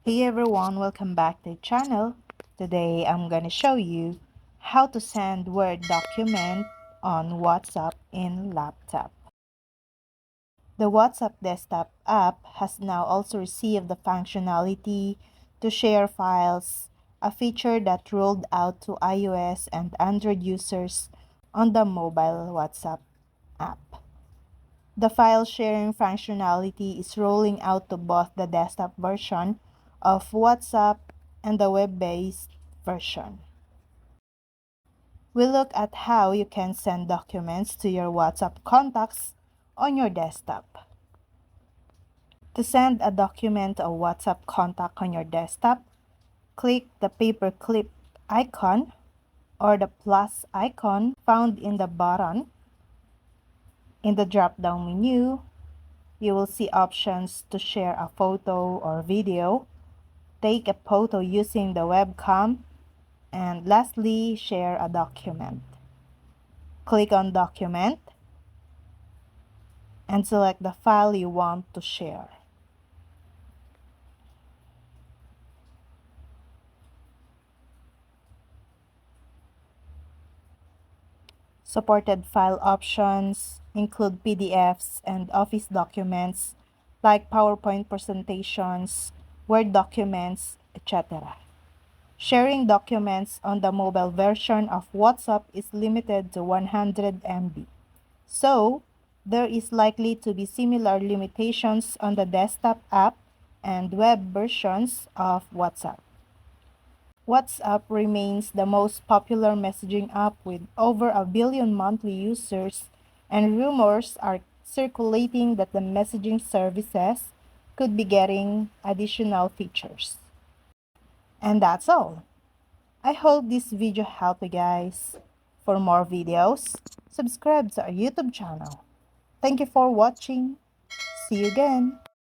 Hey everyone, welcome back to the channel. Today I'm gonna show you how to send Word document on WhatsApp in laptop. The WhatsApp desktop app has now also received the functionality to share files, a feature that rolled out to iOS and Android users on the mobile WhatsApp app. The file sharing functionality is rolling out to both the desktop version of WhatsApp and the web-based version. We'll look at how you can send documents to your WhatsApp contacts on your desktop. To send a document to a WhatsApp contact on your desktop, click the paperclip icon or the plus icon found in the button. In the drop-down menu, you will see options to share a photo or video, take a photo using the webcam, and lastly, share a document. Click on Document and select the file you want to share. Supported file options include PDFs and Office documents like PowerPoint presentations, Word documents, etc. Sharing documents on the mobile version of WhatsApp is limited to 100 MB. So, there is likely to be similar limitations on the desktop app and web versions of WhatsApp. WhatsApp remains the most popular messaging app with over 1 billion monthly users, and rumors are circulating that the messaging services could be getting additional features. And that's all. I hope this video helped you guys. For more videos, subscribe to our YouTube channel. Thank you for watching. See you again.